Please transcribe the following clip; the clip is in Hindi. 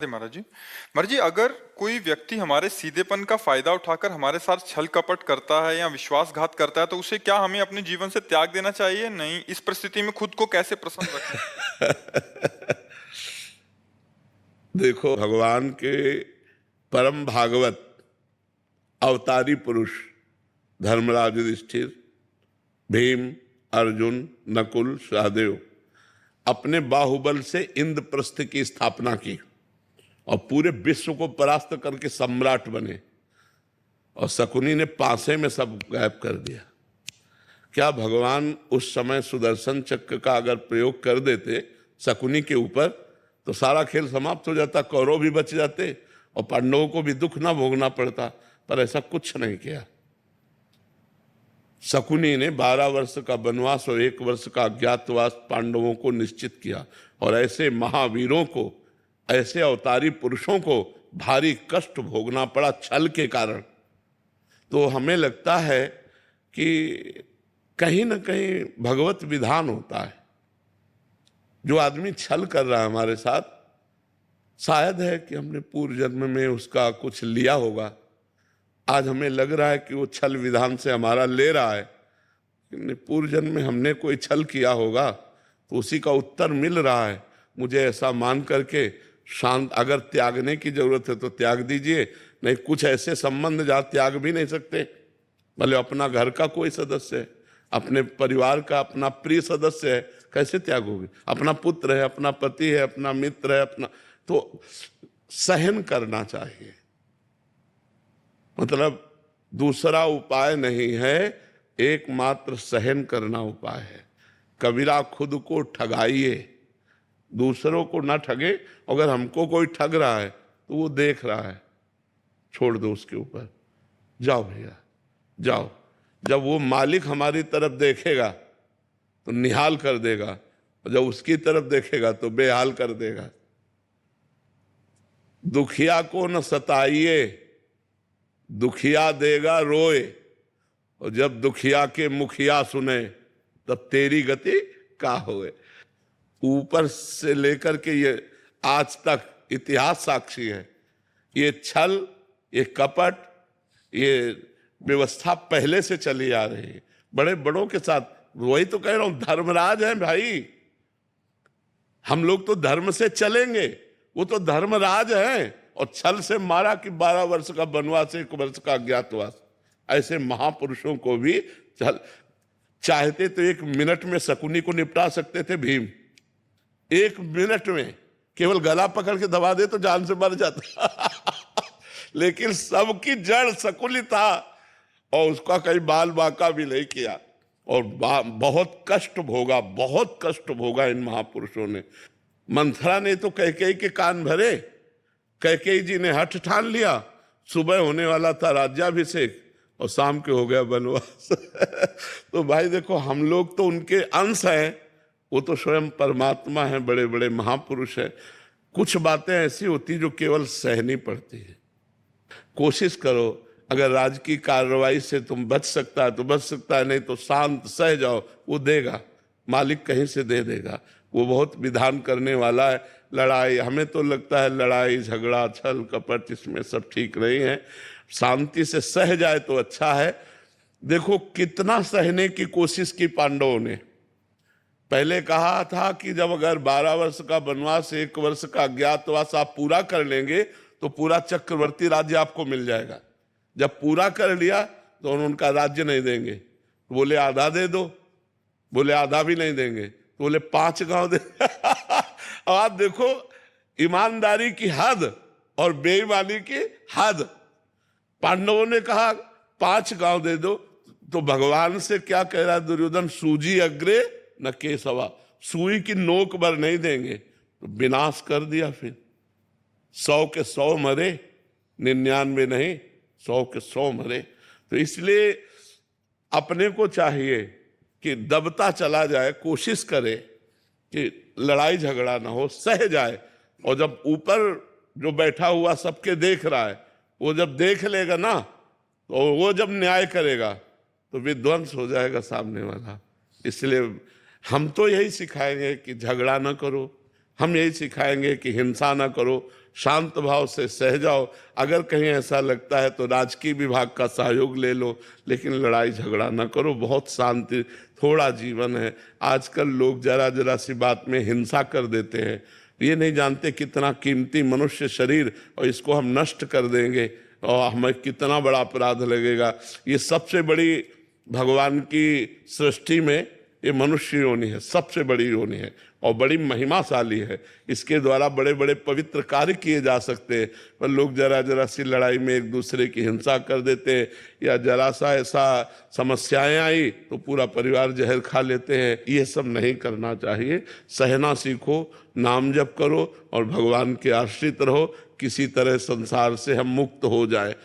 महाराज जी। महाराज जी, अगर कोई व्यक्ति हमारे सीधेपन का फायदा उठाकर हमारे साथ छल कपट करता है या विश्वासघात करता है तो उसे क्या हमें अपने जीवन से त्याग देना चाहिए? नहीं, इस परिस्थिति में खुद को कैसे प्रसन्न रखें? देखो, भगवान के परम भागवत अवतारी पुरुष धर्मराज युधिष्ठिर, भीम, अर्जुन, नकुल, सहदेव अपने बाहुबल से इंद्रप्रस्थ की स्थापना की और पूरे विश्व को परास्त करके सम्राट बने, और शकुनी ने पासे में सब गायब कर दिया। क्या भगवान उस समय सुदर्शन चक्र का अगर प्रयोग कर देते शकुनी के ऊपर तो सारा खेल समाप्त हो जाता, कौरव भी बच जाते और पांडवों को भी दुख ना भोगना पड़ता, पर ऐसा कुछ नहीं किया। शकुनी ने 12 वर्ष का वनवास और 1 वर्ष का अज्ञातवास पांडवों को निश्चित किया, और ऐसे महावीरों को, ऐसे अवतारी पुरुषों को भारी कष्ट भोगना पड़ा छल के कारण। तो हमें लगता है कि कहीं ना कहीं भगवत विधान होता है। जो आदमी छल कर रहा है हमारे साथ, शायद है कि हमने पूर्व जन्म में उसका कुछ लिया होगा। आज हमें लग रहा है कि वो छल विधान से हमारा ले रहा है, लेकिन पूर्व जन्म में हमने कोई छल किया होगा तो उसी का उत्तर मिल रहा है। मुझे ऐसा मान करके शांत, अगर त्यागने की जरूरत है तो त्याग दीजिए, नहीं कुछ ऐसे संबंध जहाँ त्याग भी नहीं सकते। भले अपना घर का कोई सदस्य है, अपने परिवार का अपना प्रिय सदस्य है, कैसे त्यागोगे? अपना पुत्र है, अपना पति है, अपना मित्र है, अपना, तो सहन करना चाहिए। मतलब दूसरा उपाय नहीं है, एकमात्र सहन करना उपाय है। कबीरा खुद को ठगाइए, दूसरों को ना ठगे। अगर हमको कोई ठग रहा है तो वो देख रहा है, छोड़ दो उसके ऊपर, जाओ भैया जाओ। जब वो मालिक हमारी तरफ देखेगा तो निहाल कर देगा, और जब उसकी तरफ देखेगा तो बेहाल कर देगा। दुखिया को न सताइए, दुखिया देगा रोए, और जब दुखिया के मुखिया सुने तब तेरी गति का होए। ऊपर से लेकर के ये आज तक इतिहास साक्षी है। ये छल, ये कपट, ये व्यवस्था पहले से चली आ रही है बड़े बड़ों के साथ। वही तो कह रहा हूं, धर्मराज है भाई। हम लोग तो धर्म से चलेंगे, वो तो धर्मराज है, और छल से मारा कि 12 वर्ष का वनवास, 1 वर्ष का अज्ञातवास। ऐसे महापुरुषों को भी छल, चाहते तो 1 मिनट में शकुनी को निपटा सकते थे भीम। 1 मिनट में केवल गला पकड़ के दबा दे तो जान से मर जाता लेकिन सबकी जड़ शकुनी था, और उसका कहीं बाल बांका भी नहीं किया, और बहुत कष्ट भोगा, बहुत कष्ट भोगा इन महापुरुषों ने। मंथरा ने तो कैकेयी के कान भरे। कैकेयी जी ने हठ ठान लिया, सुबह होने वाला था राज्याभिषेक और शाम के हो गया वनवास तो भाई देखो, हम लोग तो उनके अंश हैं, वो तो स्वयं परमात्मा है, बड़े बड़े महापुरुष हैं। कुछ बातें ऐसी होती जो केवल सहनी पड़ती है। कोशिश करो, अगर राजकीय कार्रवाई से तुम बच सकता है तो बच सकता है, नहीं तो शांत सह जाओ, वो देगा, मालिक कहीं से दे देगा। वो बहुत विधान करने वाला है। लड़ाई, हमें तो लगता है लड़ाई झगड़ा छल कपट इसमें सब ठीक नहीं है। शांति से सह जाए तो अच्छा है। देखो कितना सहने की कोशिश की पांडवों ने। पहले कहा था कि जब अगर 12 वर्ष का वनवास, 1 वर्ष का अज्ञातवास आप पूरा कर लेंगे तो पूरा चक्रवर्ती राज्य आपको मिल जाएगा। जब पूरा कर लिया तो उनका राज्य नहीं देंगे, तो बोले आधा दे दो, बोले आधा भी नहीं देंगे, तो बोले 5 गांव दे अब आप देखो ईमानदारी की हद और बेईमानी की हद। पांडवों ने कहा 5 गांव दे दो, तो भगवान से क्या कह रहा है दुर्योधन? सूजी अग्रे न केसवा, सुई की नोक भर नहीं देंगे, तो विनाश कर दिया। फिर 100 के 100 मरे, 99 नहीं, 100 के 100 मरे। तो इसलिए अपने को चाहिए कि दबता चला जाए, कोशिश करे कि लड़ाई झगड़ा ना हो, सह जाए। और जब ऊपर जो बैठा हुआ सबके देख रहा है, वो जब देख लेगा ना, तो वो जब न्याय करेगा तो विध्वंस हो जाएगा सामने वाला। इसलिए हम तो यही सिखाएंगे कि झगड़ा ना करो, हम यही सिखाएंगे कि हिंसा ना करो, शांत भाव से सह जाओ। अगर कहीं ऐसा लगता है तो राजकीय विभाग का सहयोग ले लो, लेकिन लड़ाई झगड़ा न करो। बहुत शांति थोड़ा जीवन है। आजकल लोग जरा जरा सी बात में हिंसा कर देते हैं। ये नहीं जानते कितना कीमती मनुष्य शरीर, और इसको हम नष्ट कर देंगे और हमें कितना बड़ा अपराध लगेगा। ये सबसे बड़ी भगवान की सृष्टि में ये मनुष्य योनि है, सबसे बड़ी योनि है और बड़ी महिमाशाली है। इसके द्वारा बड़े बड़े पवित्र कार्य किए जा सकते हैं, पर लोग जरा जरा सी लड़ाई में एक दूसरे की हिंसा कर देते हैं, या जरा सा ऐसा समस्याएं आई तो पूरा परिवार जहर खा लेते हैं। ये सब नहीं करना चाहिए। सहना सीखो, नाम जप करो और भगवान के आश्रित रहो। किसी तरह संसार से हम मुक्त हो जाए।